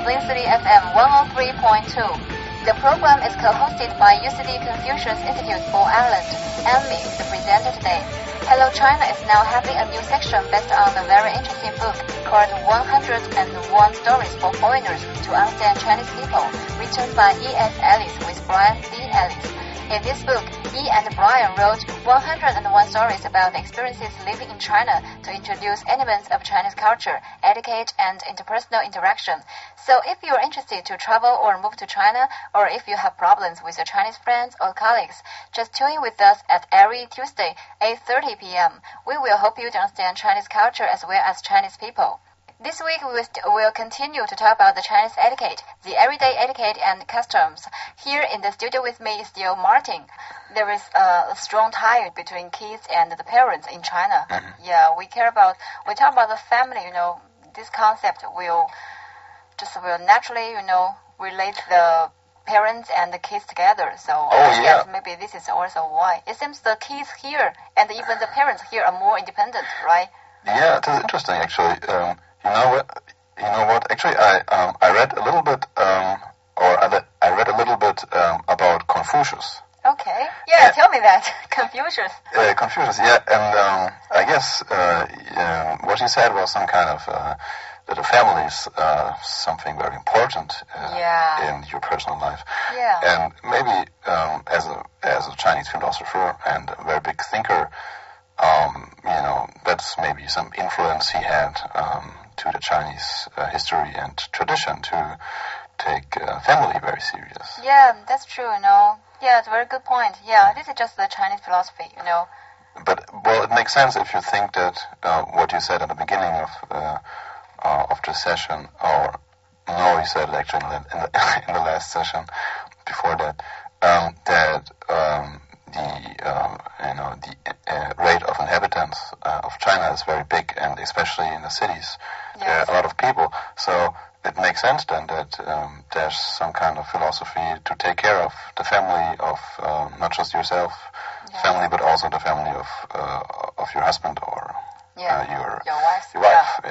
Clean City FM 103.2. The program is co-hosted by UCD Confucius Institute for Ireland and me, the presenter today. Hello China is now having a new section based on a very interesting book called 101 Stories for Foreigners to Understand Chinese People, written by E.S. Ellis with Brian D. Ellis. In this book, E and Brian wrote 101 stories about the experiences living in China to introduce elements of Chinese culture, etiquette, and interpersonal interaction. So if you are interested to travel or move to China, or if you have problems with your Chinese friends or colleagues, just tune in with us at every Tuesday, 8:30 p.m. We will help you to understand Chinese culture as well as Chinese people. This week we will continue to talk about the Chinese etiquette, the everyday etiquette and customs. Here in the studio with me is still Martin. There is a strong tie between kids and the parents in China. Mm-hmm. Yeah, we talk about the family, this concept will naturally, relate the parents and the kids together. So yes, maybe this is also why. It seems the kids here and even the parents here are more independent, right? Yeah, it is interesting actually. You know what? Actually, I read a little bit, about Confucius. Okay. Yeah, tell me that. Confucius. Confucius, yeah, and I guess what he said was some kind of that a family is something very important in your personal life. Yeah. And maybe as a Chinese philosopher and a very big thinker, that's maybe some influence he had to the Chinese history and tradition to take family very serious. Yeah, that's true, Yeah, it's a very good point. Yeah, this is just the Chinese philosophy, But, well, it makes sense if you think that what you said at the beginning of the session, or no, you said it actually in the last session before that, that the rate of inhabitants of China is very big, and especially in the cities, there are a lot of people. So it makes sense then that there's some kind of philosophy to take care of the family of not just yourself, family, but also the family of your husband or your wife.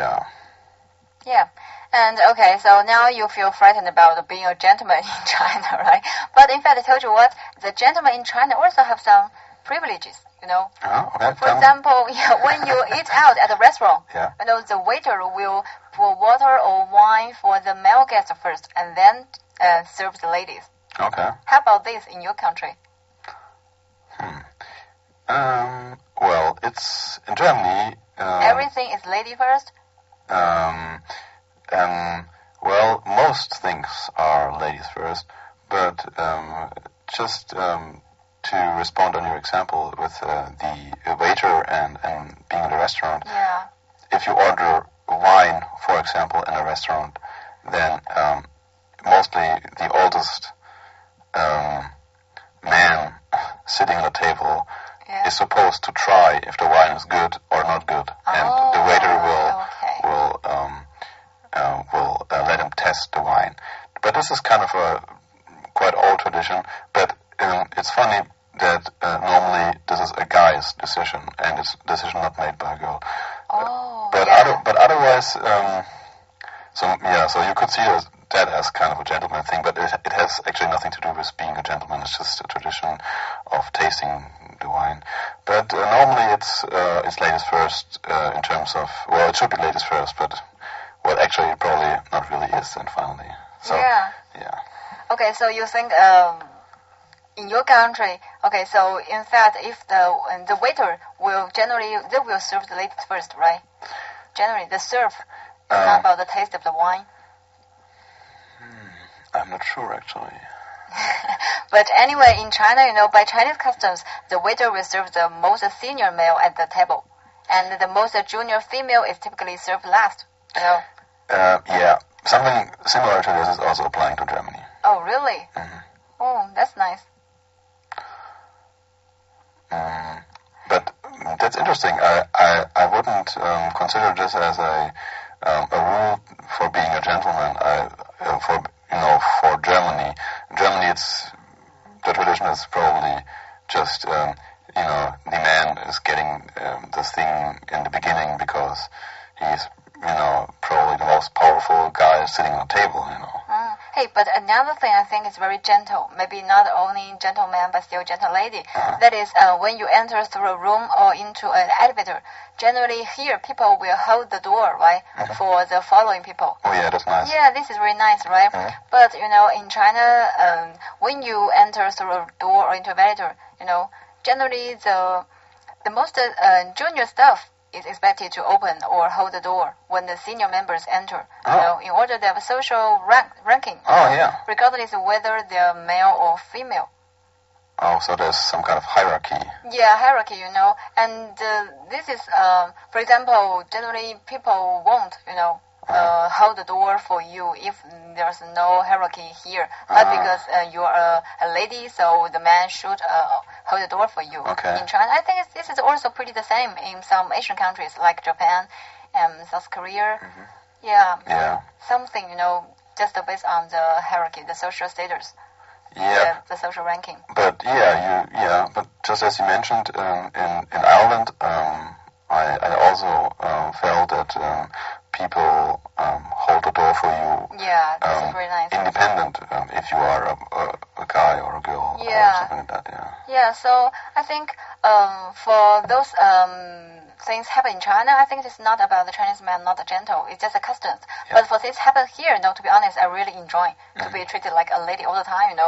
Yeah. And okay, so now you feel frightened about being a gentleman in China, right? But in fact, I told you what, the gentlemen in China also have some privileges, Oh, okay. For example, when you eat out at a restaurant, the waiter will pour water or wine for the male guests first, and then serve the ladies. Okay. How about this in your country? Well, it's in Germany. Everything is lady first? Well, most things are ladies first, but just to respond on your example with the waiter and being in a restaurant, if you order wine, for example, in a restaurant, then mostly the oldest man sitting at the table is supposed to try if the wine is good or not good, and the waiter will let him test the wine. But this is kind of a quite old tradition, but it's funny that normally this is a guy's decision, and it's a decision not made by a girl. But otherwise, so you could see that as kind of a gentleman thing, but it has actually nothing to do with being a gentleman. It's just a tradition of tasting the wine. But normally it's ladies first in terms of, well, it should be ladies first, but well, actually it probably not really is then finally. So yeah. Okay, so you think in your country, okay, so in fact, if the waiter will serve the ladies first, right? Generally, the serve is not about the taste of the wine. I'm not sure actually. But anyway, in China, by Chinese customs, the waiter will serve the most senior male at the table, and the most junior female is typically served last. Yeah, something similar to this is also applying to Germany. Oh, really? Mm-hmm. Oh, that's nice. But that's interesting. I wouldn't consider this as a rule for being a gentleman. For Germany, the tradition is probably just the man is getting this thing in the beginning because he's probably the most powerful guy sitting on a table, Hey, but another thing I think is very gentle. Maybe not only gentleman, but still gentle lady. That is, when you enter through a room or into an elevator, generally here people will hold the door, right, for the following people. Oh yeah, that's nice. Yeah, this is very nice, right? But in China, when you enter through a door or into an elevator, generally the most junior staff is expected to open or hold the door when the senior members enter. In order to have a social ranking. Oh, yeah. Regardless of whether they're male or female. Oh, so there's some kind of hierarchy. Yeah, hierarchy, And this is, for example, generally people won't, hold the door for you if there's no hierarchy here. Not because you are a lady, so the man should hold the door for you. Okay. In China, I think this is also pretty the same in some Asian countries like Japan and South Korea. Yeah. Something, just based on the hierarchy, the social status. Yeah. The social ranking. But but just as you mentioned, in Ireland, I also felt that people hold the door for you. Yeah, this is very nice. Independent, if you are a guy or a girl or something like that. Yeah. Yeah. So I think for those things happen in China, I think it's not about the Chinese man not gentle. It's just a customs. Yeah. But for this happen here, to be honest, I really enjoy to be treated like a lady all the time.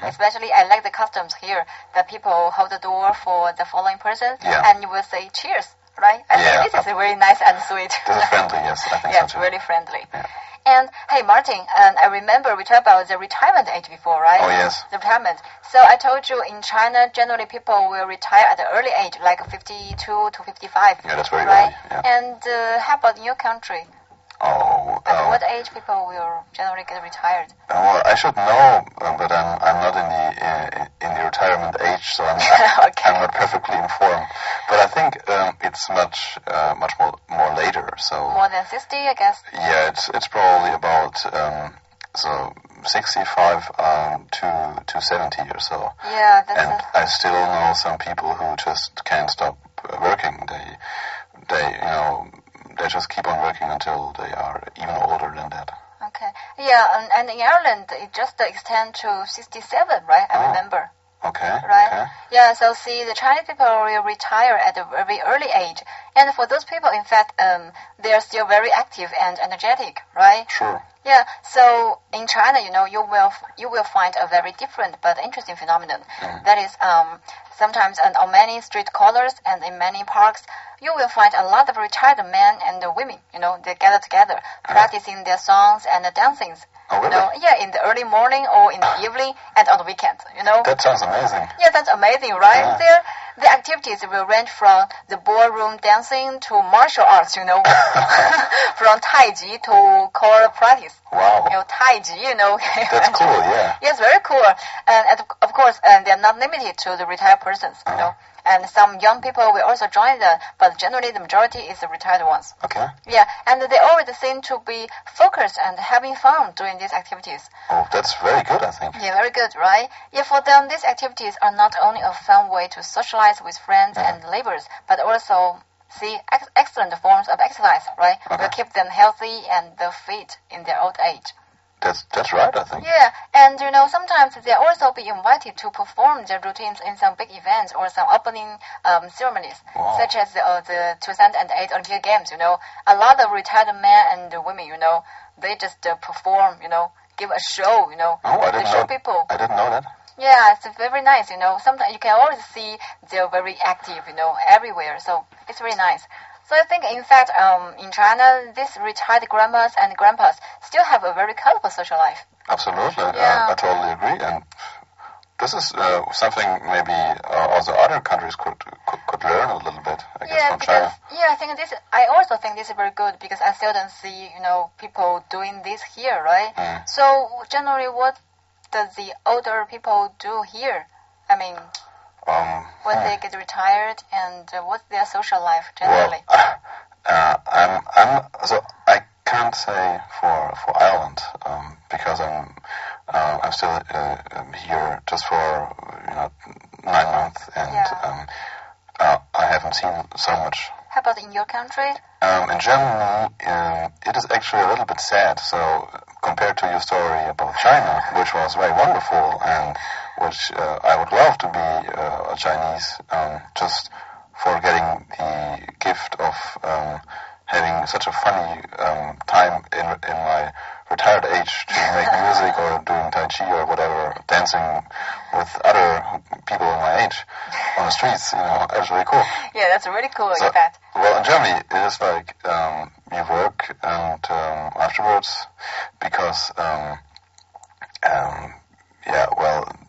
Especially I like the customs here that people hold the door for the following person, and you will say cheers. Right? I think this is very nice and sweet. This is friendly, yes. I think yes, so too. Really friendly. Yeah. And hey, Martin, I remember we talked about the retirement age before, right? Oh, yes. The retirement. So I told you in China, generally people will retire at an early age, like 52 to 55. Yeah, that's very right? early. Yeah. And how about in your country? At what age people will generally get retired? Well, I should know, but I'm not in the retirement age, so I'm not perfectly informed. But I think it's much more later. So more than 60, I guess. Yeah, it's probably about 65 to 70 or so. Yeah, and I still know some people who just can't stop working. They just keep on working until they are even older than that. Okay. Yeah, and in Ireland, it just extends to 67, right? I remember. Okay. Right? Okay. Yeah, so see, the Chinese people will retire at a very early age. And for those people, in fact, they are still very active and energetic, right? Sure. Yeah, so in China, you will find a very different but interesting phenomenon. That is, sometimes on many street corners and in many parks, you will find a lot of retired men and women. They gather together, practicing their songs and dancings. Oh, really? In the early morning or in the evening and on the weekends. That sounds amazing. Yeah, that's amazing, right? Yeah. The activities will range from the ballroom dancing to martial arts, from Tai Chi to choral practice. Wow. Tai Chi, That's cool, yeah. Yes, very cool. And of course, they're not limited to the retired persons, And some young people will also join them, but generally the majority is the retired ones. Okay. Yeah, and they always seem to be focused and having fun during these activities. Oh, that's very good, I think. Yeah, very good, right? Yeah, for them, these activities are not only a fun way to socialize with friends and neighbors, but also excellent forms of exercise, right? Okay. Will keep them healthy and fit in their old age. That's right, I think. Yeah, and sometimes they also be invited to perform their routines in some big events or some opening ceremonies, such as the 2008 Olympic Games. A lot of retired men and women, they just perform, give a show, Oh, I show people. I didn't know that. Yeah, it's very nice, Sometimes you can always see they're very active, everywhere. So it's very nice. So I think, in fact, in China, these retired grandmas and grandpas still have a very colorful social life. Absolutely. Yeah. I totally agree. And this is something maybe also other countries could learn a little bit, I guess, from China. Yeah, I also think this is very good because I seldom see, people doing this here, right? So generally, what does the older people do here? I mean, when they get retired, and what's their social life generally? Well, so I can't say for Ireland because I'm still here just for 9 months, and I haven't seen so much. How about in your country? In Germany, it is actually a little bit sad. So compared to your story about China, which was very wonderful and which I would love to be a Chinese, just for getting the gift of having such a funny time in my retired age to make music or doing Tai Chi or whatever, dancing with other people my age on the streets, it's really cool. Yeah, that's really cool, so, in fact. Well, in Germany, it is like you work and afterwards, because,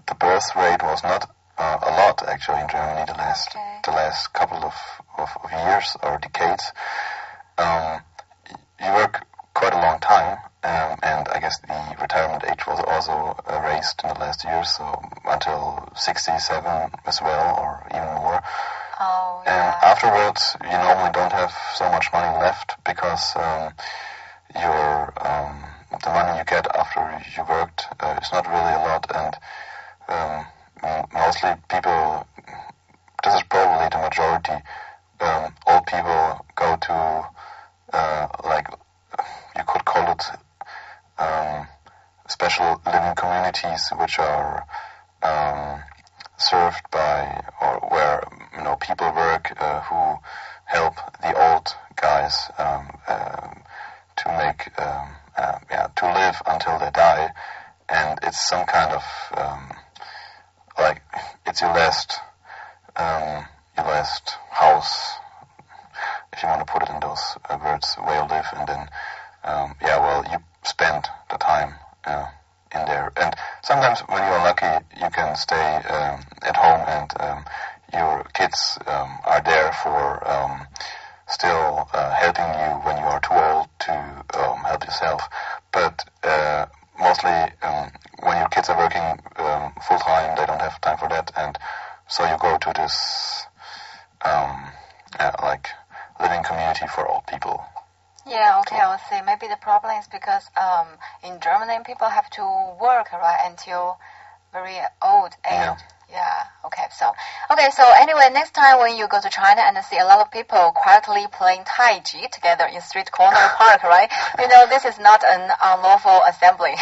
the birth rate was not a lot actually in Germany the last couple of years or decades. You work quite a long time, and I guess the retirement age was also raised in the last years, so until 67 as well, or even more. Oh, yeah. And afterwards, you normally don't have so much money left, because the money you get after you worked is not really a lot, and mostly people, this is probably the majority, old people go to, you could call it special living communities, which are served by, or where people work who help the old guys to make to live until they die, and it's some kind of it's your last house, if you want to put it in those words, where you live, and then you spend the time in there. And sometimes when you're lucky, you can stay at home, and your kids are there for still helping you when you are too old to help yourself. But mostly when your kids are working full time, they don't have time for that, and so you go to this living community for old people. Yeah, okay, I will see. Maybe the problem is because in Germany people have to work, right, until very old age. Yeah, okay, so anyway, next time when you go to China and see a lot of people quietly playing Tai Chi together in street corner park, right? This is not an unlawful assembly.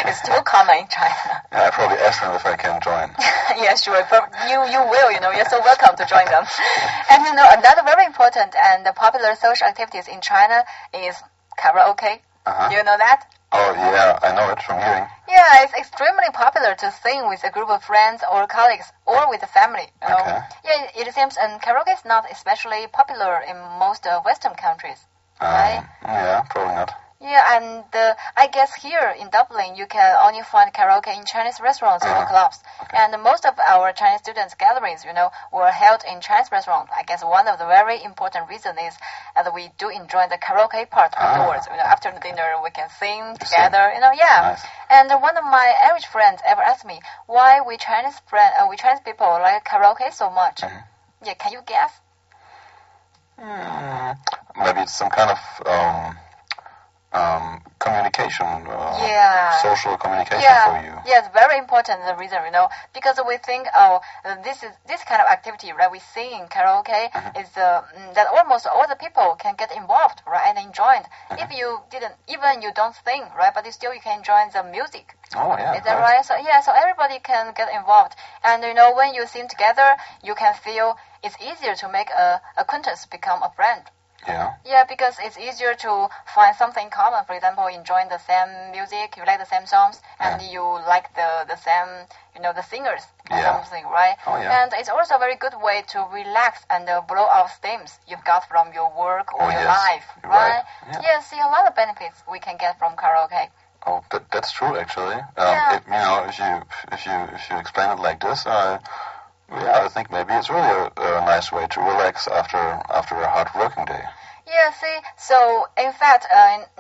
It's too common in China. Yeah, I probably asked them if I can join. Yeah, sure. But you will, you're so welcome to join them. And another very important and popular social activities in China is karaoke. Do you know that? Oh, yeah, I know it from hearing. Yeah, it's extremely popular to sing with a group of friends or colleagues or with a family. Okay. Yeah, it seems, and karaoke is not especially popular in most Western countries, right? Yeah, probably not. Yeah, and I guess here in Dublin, you can only find karaoke in Chinese restaurants or clubs. Okay. And most of our Chinese students' gatherings, were held in Chinese restaurants. I guess one of the very important reasons is that we do enjoy the karaoke part afterwards. After the dinner, we can sing together. Nice. And one of my Irish friends ever asked me why we Chinese people like karaoke so much. Mm-hmm. Yeah, can you guess? Maybe it's some kind of communication, social communication for you. Yeah, it's very important, the reason, because we think, this kind of activity, right, we sing karaoke is that almost all the people can get involved, right, and enjoy it. If you don't sing, right, but you can enjoy the music. Oh, yeah. Is that right? So everybody can get involved. And, when you sing together, you can feel it's easier to make a acquaintance become a friend. Yeah. Yeah, because it's easier to find something common. For example, enjoying the same music, you like the same songs, and you like the same, the singers or something, right? Oh, yeah. And it's also a very good way to relax and blow off steams you've got from your work or your life, right? Yeah, see a lot of benefits we can get from karaoke. Oh, that's true, actually. If you explain it like this, I think maybe it's really a nice way to relax after a hard working day. Yeah, see, so in fact,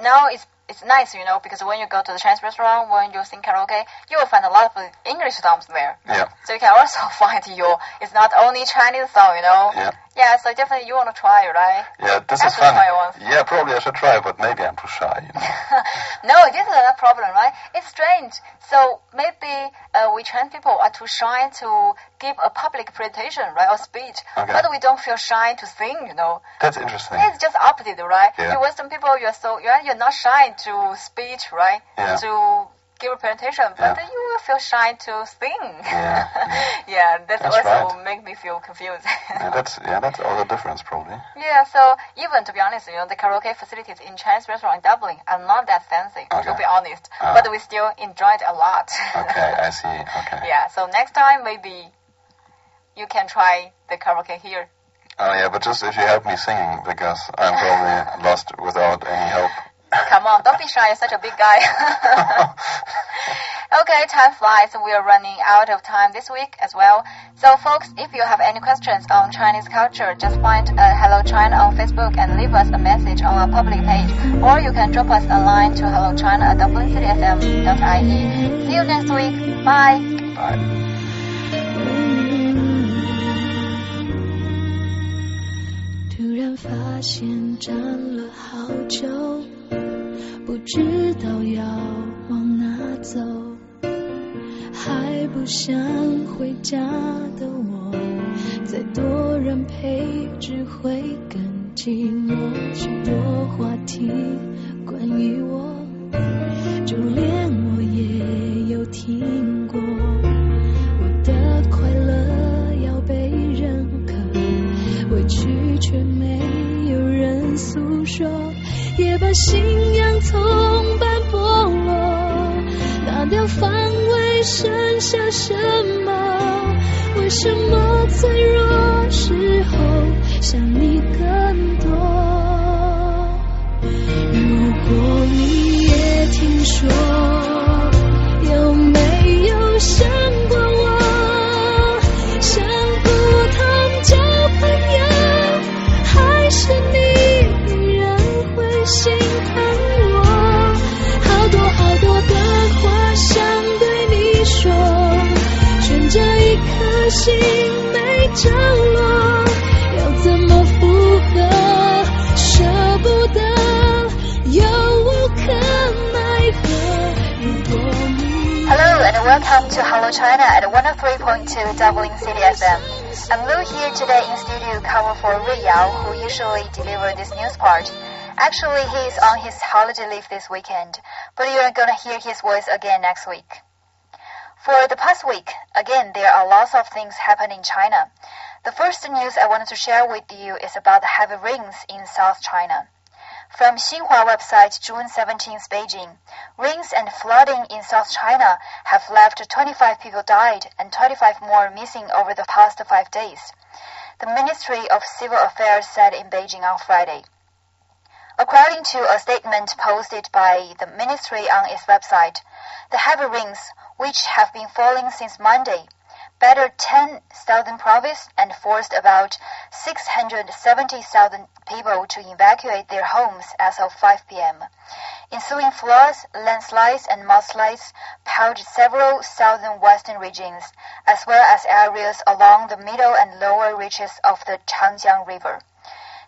now it's nice, because when you go to the Chinese restaurant, when you sing karaoke, you will find a lot of English songs there. Yeah. So you can also find it's not only Chinese song, Yeah. Yeah, so definitely you want to try, right? Yeah, this I is fun. Try once. Yeah, probably I should try, but maybe I'm too shy. No, this is not a problem, right? It's strange. So maybe we Chinese people are too shy to give a public presentation, right, or speech. Okay. But we don't feel shy to sing, That's interesting. It's just opposite, right? Yeah. You Western people, you're not shy to speech, right? Yeah. To give a presentation, but you will feel shy to sing. Yeah. Yeah, that's also right. make me feel confused. That's all the difference, probably. Yeah, so even to be honest, the karaoke facilities in Chinese restaurant in Dublin are not that fancy, to be honest. But we still enjoyed a lot. Okay, I see. Okay. Yeah, so next time maybe you can try the karaoke here. Oh yeah, but just if you help me singing, because I'm probably lost without any help. Come on, don't be shy, you're such a big guy. Okay, time flies. We are running out of time this week as well. So folks, if you have any questions on Chinese culture, just find Hello China on Facebook and leave us a message on our public page. Or you can drop us a line to hellochina@dublincityfm.ie. See you next week. Bye. Bye.不知道要往哪走，还不想回家的我，再多人陪只会更寂寞。许多话题关于我，就连我也有听过。我的快乐要被认可，委屈却没有人诉说。也把信仰从半剥落，拿掉防卫，剩下什么？为什么脆弱时候想你更多？如果你也听说，有没有想过我？想不通交朋友，还是你心疼我，好多好多的话想对你说，悬着一颗心没着落，要怎么附和？舍不得，又无可奈何。如果你 Hello and welcome to Hello China at 103.2 Dublin City FM. I'm Lu here today in studio cover for Rui Yao, who usually delivers this news part. Actually, he is on his holiday leave this weekend, but you are going to hear his voice again next week. For the past week, again, there are lots of things happening in China. The first news I wanted to share with you is about the heavy rains in South China. From Xinhua website June 17th Beijing, rains and flooding in South China have left 25 people died and 25 more missing over the past 5 days. The Ministry of Civil Affairs said in Beijing on Friday. According to a statement posted by the ministry on its website, the heavy rains, which have been falling since Monday, battered 10,000 provinces and forced about 670,000 people to evacuate their homes as of 5 p.m. Ensuing floods, landslides, and mudslides piled several southern western regions, as well as areas along the middle and lower reaches of the Changjiang River.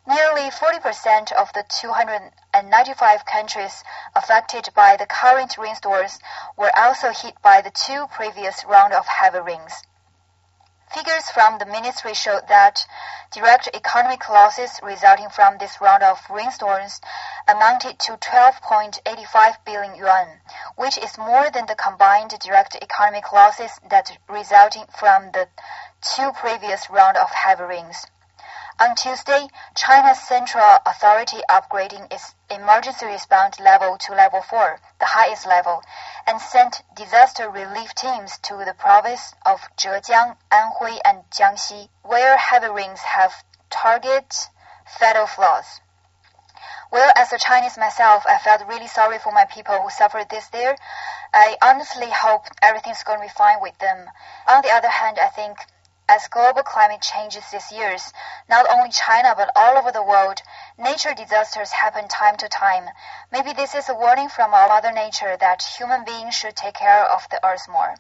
Nearly 40% of the 295 countries affected by the current rainstorms were also hit by the 2 previous rounds of heavy rains. Figures from the ministry showed that direct economic losses resulting from this round of rainstorms amounted to 12.85 billion yuan, which is more than the combined direct economic losses that resulting from the 2 previous rounds of heavy rains. On Tuesday, China's Central Authority upgrading its emergency response level to level 4, the highest level, and sent disaster relief teams to the province of Zhejiang, Anhui, and Jiangxi, where heavy rains have targeted fatal floods. Well, as a Chinese myself, I felt really sorry for my people who suffered this there. I honestly hope everything's going to be fine with them. On the other hand, I think as global climate changes these years, not only China but all over the world, nature disasters happen time to time. Maybe this is a warning from our Mother Nature that human beings should take care of the earth more.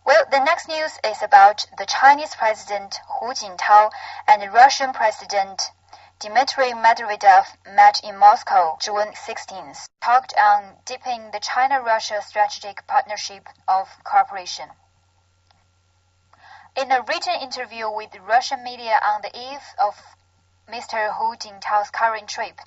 Well, the next news is about the Chinese President Hu Jintao and the Russian President Dmitry Medvedev met in Moscow June 16th, talked on deepening the China-Russia strategic partnership of cooperation. In a written interview with Russian media on the eve of Mr. Hu Jintao's current trip,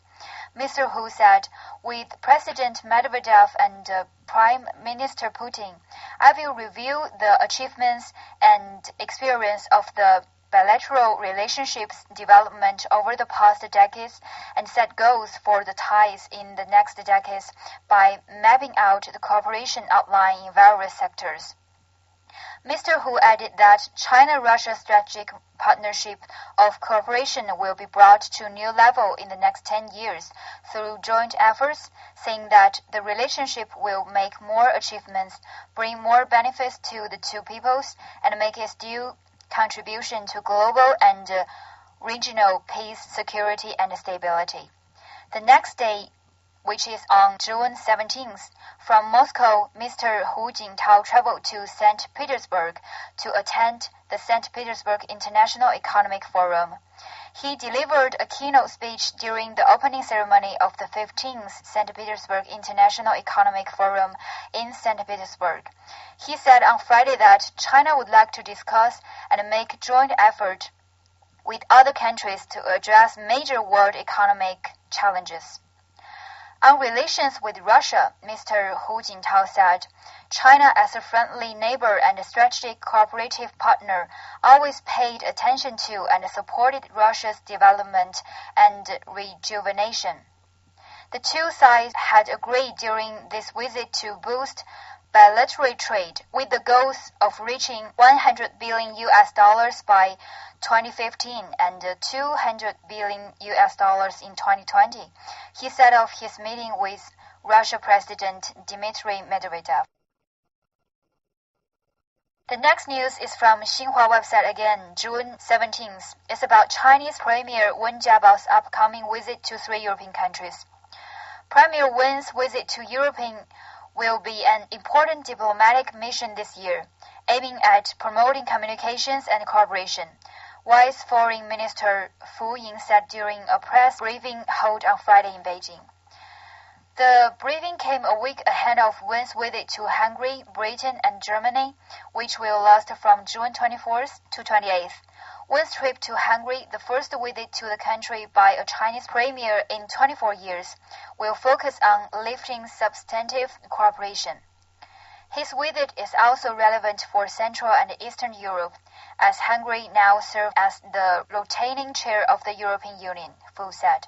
Mr. Hu said, "With President Medvedev and Prime Minister Putin, I will review the achievements and experience of the bilateral relationships development over the past decades and set goals for the ties in the next decades by mapping out the cooperation outline in various sectors." Mr. Hu added that China-Russia strategic partnership of cooperation will be brought to a new level in the next 10 years through joint efforts, saying that the relationship will make more achievements, bring more benefits to the two peoples, and make its due contribution to global and regional peace, security, and stability. The next day, which is on June 17th, from Moscow, Mr. Hu Jintao traveled to St. Petersburg to attend the St. Petersburg International Economic Forum. He delivered a keynote speech during the opening ceremony of the 15th St. Petersburg International Economic Forum in St. Petersburg. He said on Friday that China would like to discuss and make joint effort with other countries to address major world economic challenges. On relations with Russia, Mr. Hu Jintao said, "China, as a friendly neighbor and a strategic cooperative partner, always paid attention to and supported Russia's development and rejuvenation." The two sides had agreed during this visit to boost bilateral trade with the goals of reaching $100 billion by 2015 and $200 billion in 2020. He said of his meeting with Russia President Dmitry Medvedev. The next news is from Xinhua website again, June 17th. It's about Chinese Premier Wen Jiabao's upcoming visit to 3 European countries. Premier Wen's visit to Europe will be an important diplomatic mission this year, aiming at promoting communications and cooperation, Vice Foreign Minister Fu Ying said during a press briefing held on Friday in Beijing. The briefing came a week ahead of Wen's visit to Hungary, Britain, and Germany, which will last from June 24th to 28th. Wen's trip to Hungary, the first visit to the country by a Chinese premier in 24 years, will focus on lifting substantive cooperation. His visit is also relevant for Central and Eastern Europe, as Hungary now serves as the rotating chair of the European Union, Fu said.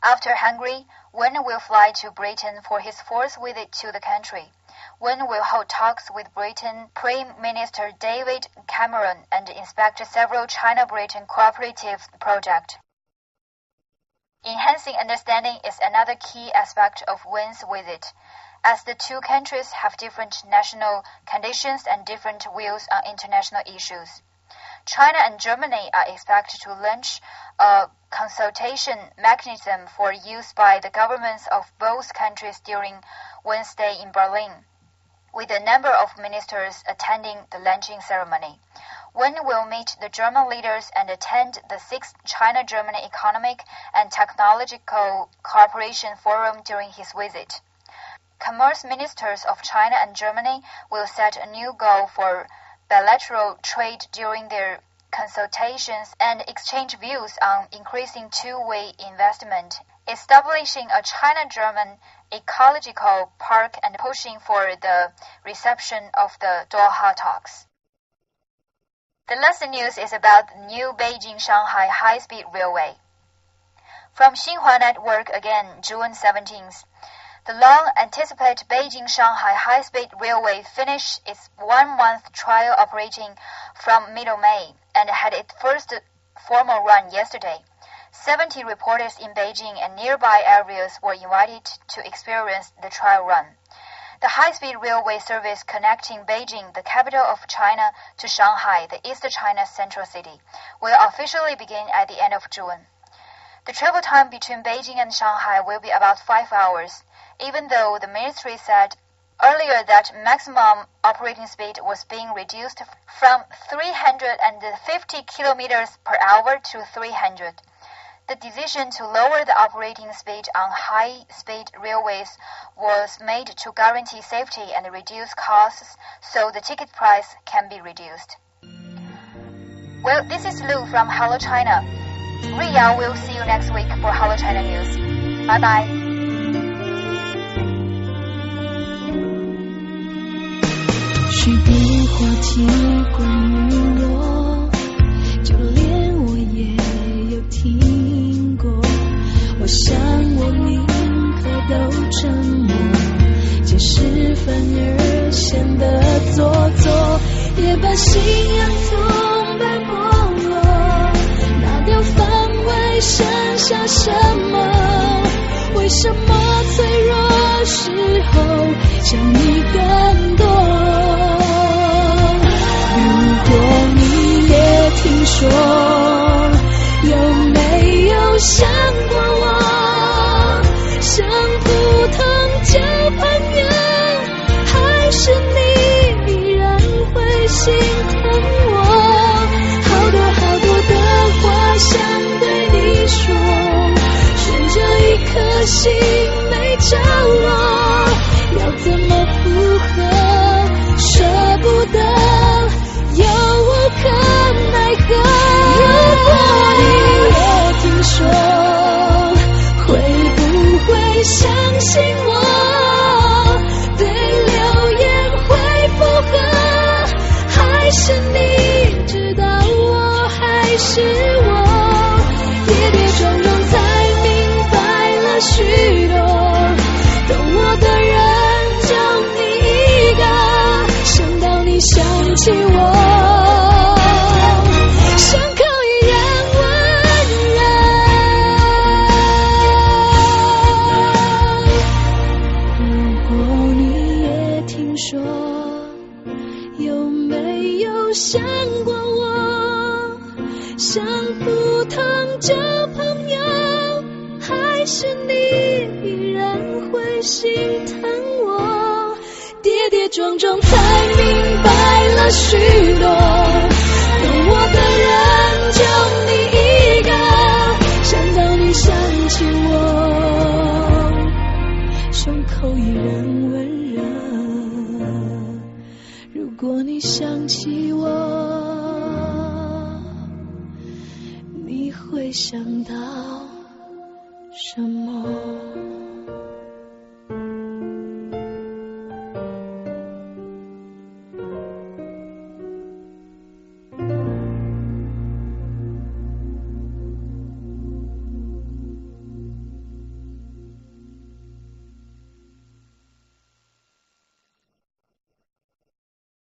After Hungary, Wen will fly to Britain for his fourth visit to the country. Wen will hold talks with Britain Prime Minister David Cameron and inspect several China-Britain cooperative projects. Enhancing understanding is another key aspect of Wen's visit, as the two countries have different national conditions and different views on international issues. China and Germany are expected to launch a consultation mechanism for use by the governments of both countries during Wednesday in Berlin, with a number of ministers attending the launching ceremony. Wen will meet the German leaders and attend the 6th China-Germany Economic and Technological Cooperation Forum during his visit. Commerce ministers of China and Germany will set a new goal for bilateral trade during their consultations and exchange views on increasing two-way investment, establishing a China-German ecological park and pushing for the reception of the Doha talks. The last news is about the new Beijing-Shanghai high-speed railway. From Xinhua Network again, June 17th. The long-anticipated Beijing-Shanghai high-speed railway finished its one-month trial operating from middle May and had its first formal run yesterday. 70 reporters in Beijing and nearby areas were invited to experience the trial run. The high-speed railway service connecting Beijing, the capital of China, to Shanghai, the East China's central city, will officially begin at the end of June. The travel time between Beijing and Shanghai will be about 5 hours, even though the ministry said earlier that maximum operating speed was being reduced from 350 kilometers per hour to 300. The decision to lower the operating speed on high-speed railways was made to guarantee safety and reduce costs so the ticket price can be reduced. Well, this is Lu from Hello China. Ria will see you next week for Hello China News. Bye-bye. 许多话题关于我，就连我也有听过。我想我宁可都沉默，解释反而显得做作，也把信仰从白剥落，拿掉防卫，剩下什么？为什么脆弱时候想你更多？如果你也听说，有没有想过我？想不通交朋友，还是你依然会心疼我？好多好多的话想对你说，悬着一颗心没着落，要怎么附和？舍不得，又无可奈何。如果你也听说，会不会相信我？对流言会附和，还是你知道我还是我？跌跌撞撞才明白了许多，懂我的人就你一个，想到你想起我。想过我，想不通交朋友，还是你依然会心疼我？跌跌撞撞才明白了许多，懂我的人就你一个，想到你想起我，胸口依然温热。如果你想起我，你会想到什么？